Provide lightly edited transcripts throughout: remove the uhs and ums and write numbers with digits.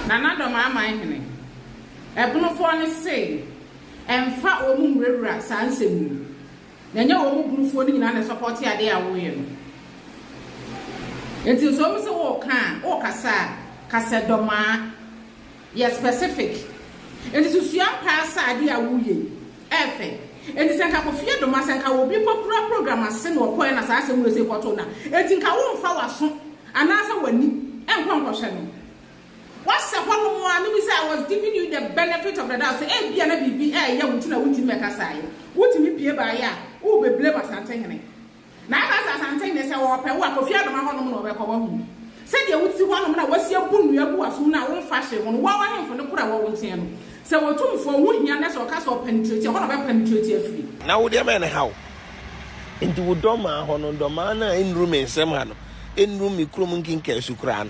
Nana dormaa hene. Ebunofo ne say emfa omu mrewura sansem. Nanya omu bunufo ni nyina na support ade awoye no. Enti so mo se wo kan, wo kasa dormaa ye specific. Enti susua pa sa ade awoye. Efe. Enti senka ko fie dormaa senka wo bi popular program ase no ko na sa asem we se photo na. Enti nka wo mfa waso anasa wani enkwa nkwhwe no. What's the problem? I was giving you the benefit of the doubt. Say, eh, be an ABB, eh, yeah, we want to make a sign. What me pay by ya? Who be blame us and saying it? Now, as I'm saying, they say, oh, pay what of your home over home. Said you would see one of them, what's your boon, you are soon now, one fashion, one woman from the Kura won't say. So, what two for wood, youngest or castle penetrate, one of them penetrate free. Now, would you man how? Into dormaa, hono domana, in room in Semano, in room, you crumunking Sukran.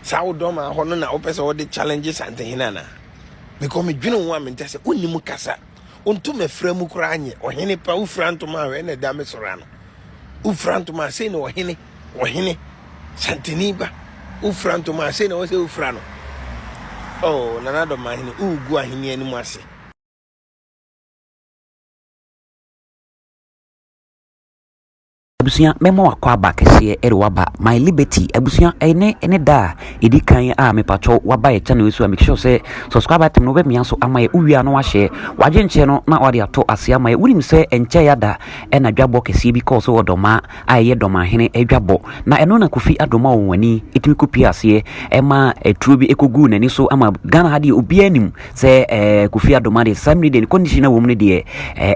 Sao dormaa hono na opesa all the challenges and hinana. Because me dwino wa me ntase onni mu kasa. Onto me fremu kura anye. Ohene pa ufranto ma we na dame sorano. Ufranto ma se na ohene santiniba. Ufranto ma se na wo se ufrano. Oh, nana dormaa hene ugu ahene ani mu ase. Abusia memo akwa ba kese ere waba my liberty abusia ene da edi kan a me pacho waba ye channel so make sure say subscribe to no be me so amaye uwia no wa share waje nche no na ode ato ase amaye wunim say enche ya da e na dwabo kese because wo dormaa aye dormaa hene adwabo na eno na kofi adoma wonwani etimi kopi ase e ma eturo bi ekogu nani so ama Ghana ha de obi anim say kofi adoma de samri de condition na wom ne de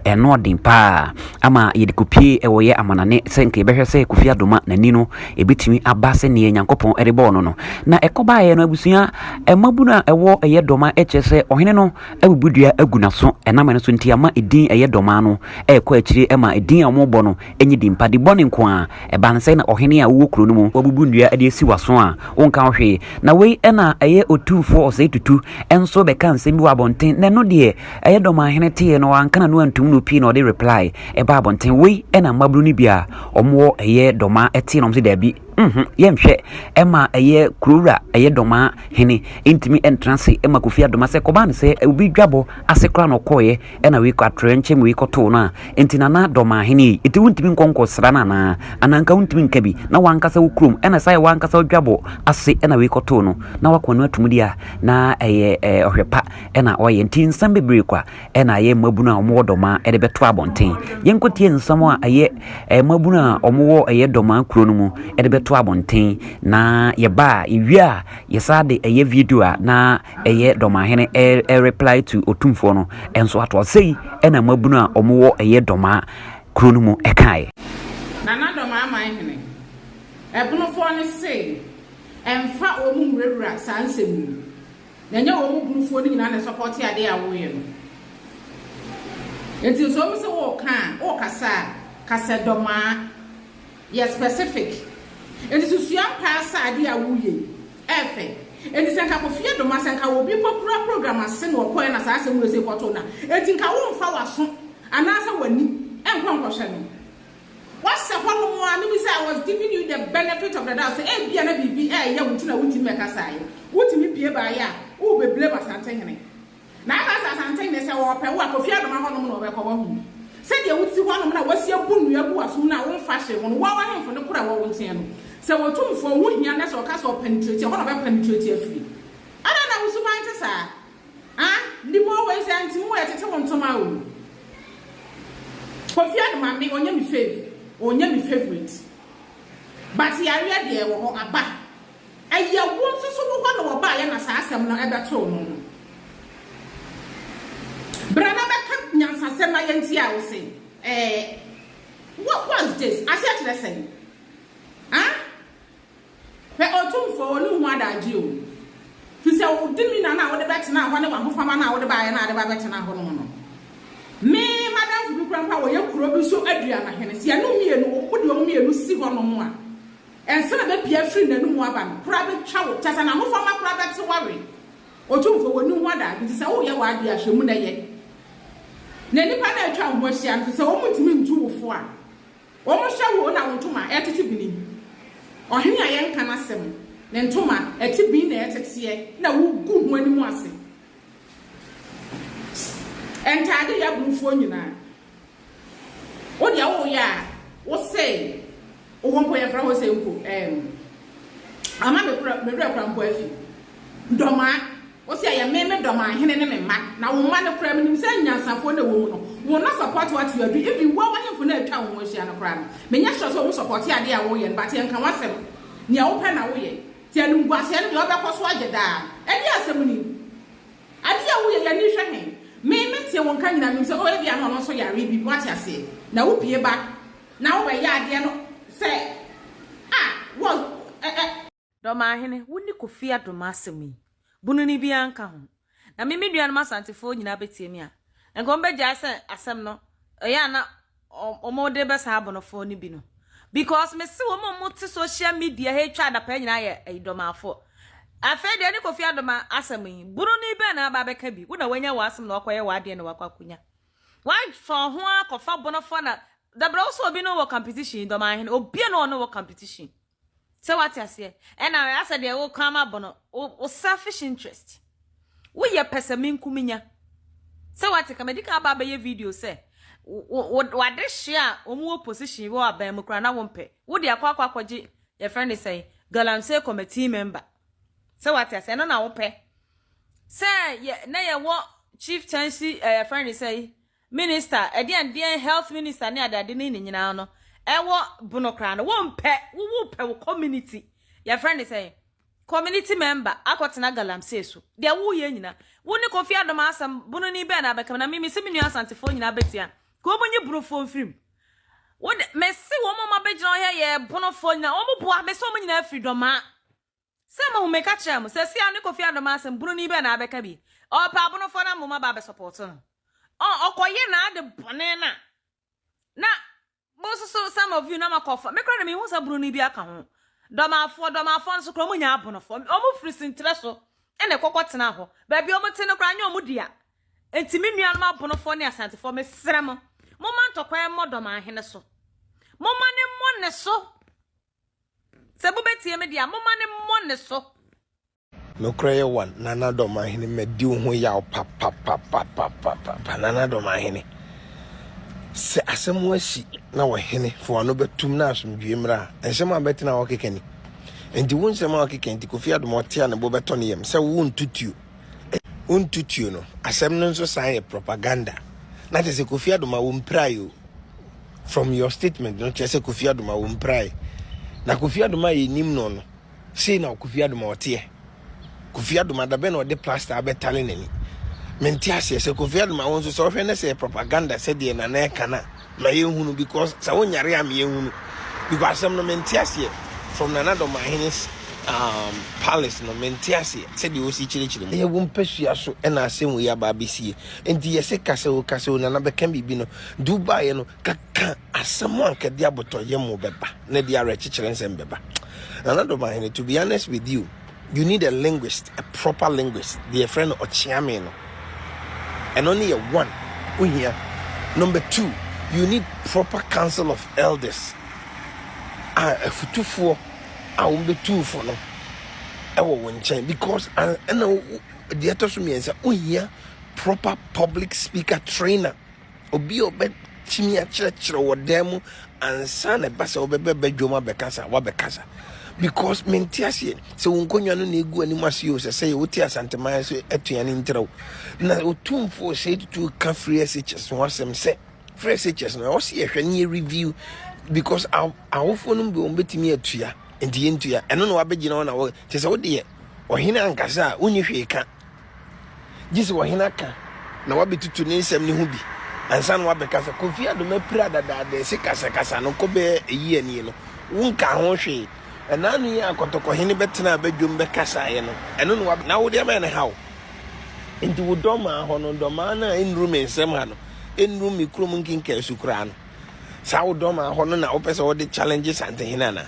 eno den pa ama ye de kopi e wo ye amanane senke behwe se kofi adoma nani no ebetimi abase ne nyankopon erebo no na ekoba ye no abusia emabuna ewo eye dormaa echese ohene no abubudua agunaso enama ne so ntiama edin eye dormaa no ekọ akiri ema edin amobọ no enyi dimpa de bone nko a ebanse na ohene a wo kuro no mu wabubundua ade esi waso a wonka hwe na wei ena eye otumfo osetutu enso beka nsem bi wabonten ne no de eye dormaa hene tie no anka na no antum no pi no de reply eba abonten wei ena mabru ni bia omo eye dormaa eti no mse da bi yemhwe ema eye kurura eye dormaa hene intimi entrance ema kofi adoma se koban se obi dwabo asekra no koye ena we kwatrenche mu ikoto na entina na dormaa hene eti wuntimi nkonko sra na ananka wuntimi nkabi na wankasa wukrum ena sai wankasa dwabo ase ena we ikoto no na wakwanu atumudia na eye ohwepa ena oye ntin sambebre kwa ena ye mabuna omo dormaa ede beto abonten yenkotie nsamo a eye mabuna omo eye dormaa kuro no mu ede beto abonten na yeba iwia yesade eye video a na eye dormaa hene reply to otumfo no enso ato sei ena mabunu a omo eye dormaa kuro no mu ekai nana dormaa hene ebunofo ne say emfa omu mrewura sansem nanya omu bunufo ni nyina na support ade awoye no enti so mo se wo kan wo kasa dormaa ye specific. Enti susua pa sa ade awoye efe enti senka ko fie dormaa senka wo bi popular program ase no ko na sa asem we se photo na enti nka wo mfa waso anasa wani enkwa nkwhwe no. What's the problem? I was giving you the benefit of the doubt. Say, eh, be an ABB, eh, yeah, we make a sign. What me pay by ya? Who be blame us and saying it? Now, as I'm saying, they say, oh, pay what? If you have no money, no, come said you would see one of them. What's your boon? You are soon now, one fashion, one woman from the Kura won't say. So, what two for wood, young, that's or castle penetrate, one of them penetrate free. I don't know what's the matter, sir. Ah, the more ways and two ways to tell them tomorrow. For fear, mammy, on your favorite. Onye mi favorite but ya ready e wo aba aya wo so wo no ba ya na sa asem no e beto no brana be ka nyansa sem na yanti a wo say what was this I said to the same pe otumfo onu hu adaji o fi se wo dimi na wo de betena ho ne wa hofama na wo de ba ya na de ba betena ho no me madam fu krampa wo ye kuro bi so adua na hene se anu mienu wo de wo mienu si ho no mo a ense na be pia free nanu mu aba no kura be twa wo tata na ho fama kura be te ware otumfo wo nu ho ada bi se wo ye wa adua hwemu na ye na nipa na atwa ho hia no se wo mutimi ntu wo fo a wo mo hwa wo na wo tuma etiti bini ohene aye nka na sem ne ntoma eti bi na etete na wo gu ho ani mu ase entade ya brufo nyina wo dia wo ya wo say wo ho ya fra wo say nko ama me kura mpo afi doma wo say ya me doma hene ne me ma na wo ma ne kura me nim say nyansafo na wo mu no wo na support what you do if you wa hemfo na atwa wo hia no kura me nya sure so wo support ade a wo ye but ye nka wasem nia wo pa na wo ye ti anu guase no de obekọ so ageda edi asem ni ade a wo ye ya ni hwe he me tie won kan nyina me say o e bia no so yare bi what ase na wo pie ba na wo be ya ade no say wo doma hene woni kofia doma asemi bunu ni bia nka ho na me meduan masantefo nyina betie mi a enko mbegya asem no ya na omode be sa abonofo ni bi no because me se wo mo social media he twa da pa nyina ye doma afo afa de ni kofia doma asemi bunu ni be na ba beka bi wo na wanya wasem na okoye wade na wakwakunya why for ho akofa bonofo na da bra so obi no wo competition doma hene obi no wo competition. So what you say? And I said they will come up on o selfish interest. We ye pesamin kuminya. So what you come edika baba ye video say. What this share omu opposition wo abem kra na wompe. Wo de akwa kwaji your friend is say Ghanacelebrities committee member. So what you say no na wompe. Say ye na ye wo chief chancy friend is say minister edian health minister ne adade ne nyina no. Ewo bunokra no wompe wo community your friend is saying community member akotena Ghanacelebrities so de wo ye nyina woni kofi adom asam bunu ni be na bekam na mimi se menu asantefo nyina betia ko bonye brofo film wo me se wo mama begina he ye bunofo nyina wo boa me se wo nyina afridoma se ma hu me ka kire mo se se ani kofi adom asam bunu ni be na beka bi o pa bunofo na mama ba be support no okoye na ade bone na most so some of you na makofa me kra na me hu sa bruni bi aka ho doma afo nso kra mo nya abonofo omo frisintre so ene kokotena ho ba bi omo tene kra nya omo dia entimi nua na abonofo ne asantefo me srem mo man tokwa mo doma ahene so mo mane mo ne so se bu betie me dia mo mane mo ne so no kra ye one nana doma ahene me di ho ya pa nana doma ahene se asem wasi na wahene fo ano betum na asomdwe mra ensem abetina wakekani enti wonsem wakekani kofi adomote na bo beto ne yem se wontutuo no asem no nso san propaganda na te se kofi adoma wo mprai from your statement no te se kofi adoma wo mprai na kofi adoma ye nim no sei na kofi adoma ote kofi adoma da be na de plaster abetale nani mentiase se kofi adoma wonso so hwe na se propaganda se de na na kana ma yehunu because sa wonyare am yehunu because some no mentiase from another mahines palace no mentiase se de osi chire ye wo mpasua so e na asem we aba besie enti ye se kase na be kan bibi no Dubai no kaka asem anka de aboto ye mo beba na de are chire nsem beba another mahine. To be honest with you need a linguist, a proper linguist, the friend Ochiame no. And only a one here. Number 2, you need proper council of elders. Afutuo be 2 for no. Because I know the other means here proper public speaker trainer. Obi obe chimia church or demo and son a basa obebe bejoma bekasa wa bekasa. Because mentiasie so unkonya no na egu ani masio say wotia santema so etuane ntrɛw na otumfo say to ka free SHS wasem say free SHS no o see ehwe ne review because awofo no be ombetimi atua enti yentua eno no wabegina na wo te say wo de ohene ankasa onyi hwe ka gisi ohene ka na wabetutu ne nsɛm ne ho bi ansa no wabekasa kofi adoma pira dada se kasa no kobe eyi ani no wonka ho hwe enanu ya akotoko hene betena abadwom bekasa ye no eno no na wo de ma ne hawo enti wo doma ho no doma na enrum ensem ha no enrum mikrom nkinka sukura no sa wo doma ho no na wo pese wo de challenges ante hene na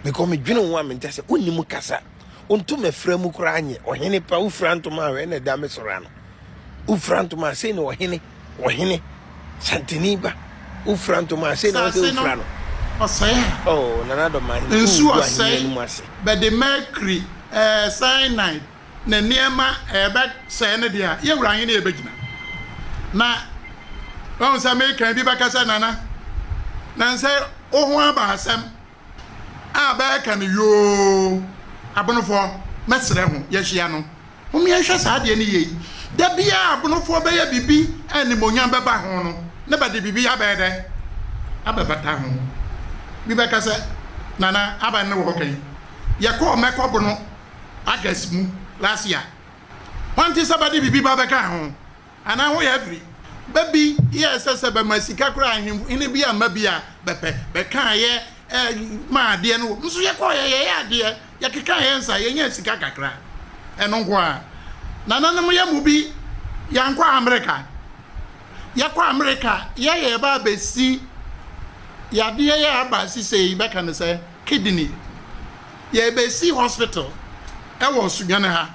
because me dwene wo amenta se onnim kasa onto mefra mu kura anye ohene pa wo frantoma we na da me sora no wo frantoma se no ohene santeniba wo frantoma se no se wo fra no Osaya. Oh, nana dormaa. Nsu osai. But the mercury cyanide na niema ebe say ne dia. Ye wura hin na ebegina. Na on say make kan bi bakasa nana. Na say oho aba asem. Aba kan yo. Abonofo mesre ho ye hia no. Omi ehwe saa de ne ye. Da bia abonofo be ya bibi ani monyan beba ho no. Ne ba de bibi ya be de. Ababata ho. Bi bakasa nana aba ne wo kan. Ye ko mekobo no August mu last year. One thing somebody bibi babeka ho. Ana ho ya free. Baby, yes, be masika kra him ini bia mabia bepe. Be kan ye ma de no. Nso ye ko ye ade ye keka ye nsa ye nya sika kakra. Eno nko a. Nana no ye mu bi ya nkwa America. Ya kwa America ye ba besi ya de ye aba sise be kan say kidney. Ye besi hospital. E wo sunyane ha.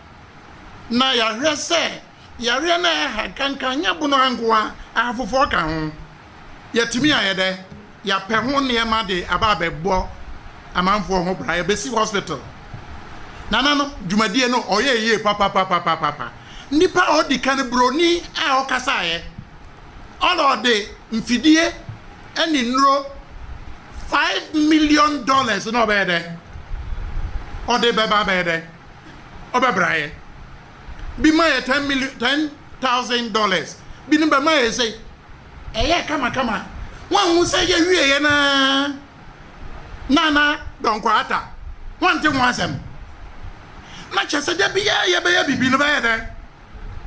Na ya hwese ya re na ha kankanya bu no angoa afofo ka ho. Ya timi ayede ya pe ho ne ma de aba bebo amanfo ho bra ya besi hospital. Nana no dwumadie no oye papa. Nipa odi kan broni a okasa ye. All de mfidie eni nro $5 million no be de. Ode beba be de. Obebraye. Bi ma $10,000. Bi no be ma ye say kama. Wan hu say ye wie ye na don kwata. Wan te wasem. Na chese de bi ye be ye bibi no be ye de.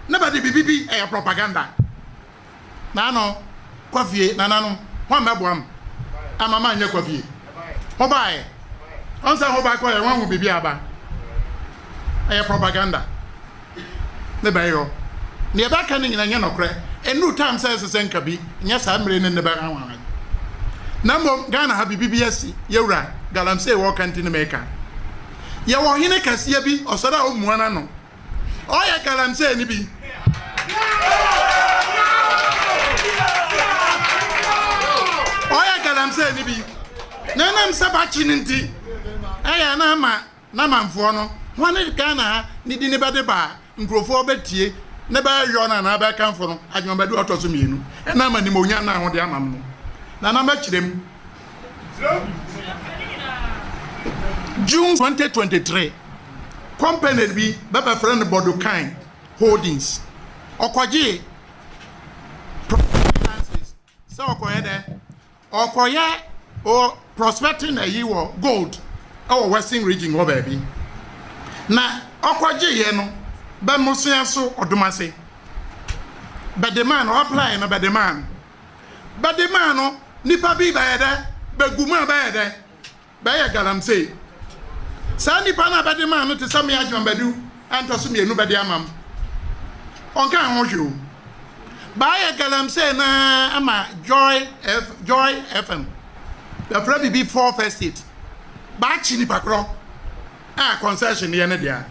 Na ba de bibi propaganda. Na no kwafie na no. Wan meboam. Amama anye kwafie. Ho bae. On say ho ba ko ye wan hu bibi aba. Propaganda. Ne bayo. Ne ba kan nyina nya nokre. Enu time says senka bi. Nya sa mre ne ba kan. Na mom Ghana ha bibi asi. Yewra galamsey wo kanti ne meka. Ye wo hene kase bi osora omuana no. Oya galamsey ni bi. Oya galamsey ni bi. Nanam sabachi nti. Aya na manfo no. One Ghana ni di ne ba de ba nkrofo betie ne ba yo na ba kanfo no adwuma do otoso mienu e na ma ni monya na ho de amam no na ma kirem June 2023 company bi baba friend Bodokan Holdings okoje so okoye de okoye o prospecting ayi wo gold our western region wo ba bi na okwaje ye no be musia so odomase be the man apply no be the man no nipa bi ba yede be guma ba yede be ye galamsey sa nipa na be the man no te sam ya dwambadu anto so mienu be de amam onka ho hwe ba ye galamsey na ama joy FM the free be 4 first it ba chi nipa kro concession ye ne dia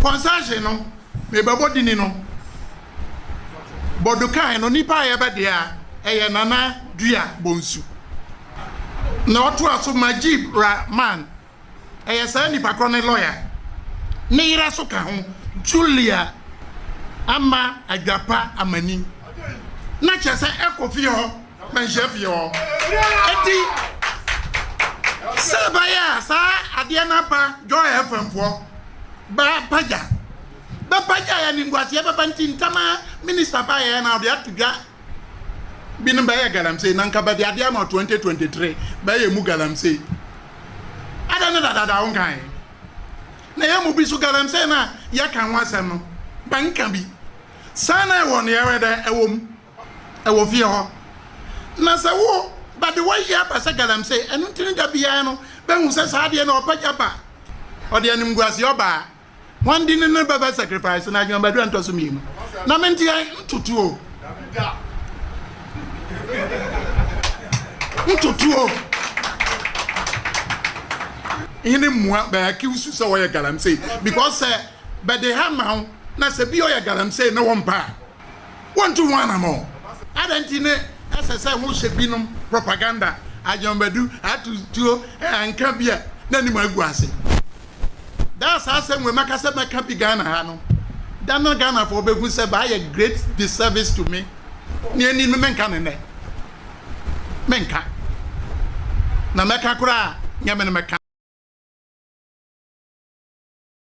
concession no me babodi ni no Bodokan no nipa ye be dia eye nana duah bonsu na oto aso Majib Rahman eye sa nipa kro ne lawyer ne ira so ka ho Julia ama agyapa amani na chese ekofi ho menhye ho eti Sabaya sa adiana pa Joy FM fo ba paja ya ni ngwati ya baba ntintama minister pa ya na odi atudwa binu ba ya galamsey na nka ba de adia ma 2023 ba ya mu galamsey ada na dada on kan na ya mu bi su galamsey na ya kan wasam no banka bi sana won ya weda ewo fie ho na sa wo but the way ya pasa galamsey enu ntini da bia no be hu se sa de na opaja ba odi anim guase oba one din no baba sacrifice na adwuma badu antoso mienu na menti ntutuo ini mua ba kiusu so ya galamsey because but they have now na se bi o ya galamsey na wompa want to one am adantine asese ho hye binom propaganda ajombadu afutuo anka bia na ni magu ase that's asem we maka se maka bi Ghana ha no da no Ghana for behu se ba ye great disservice to me ni ani me menka ne menka na meka kura nyame ne meka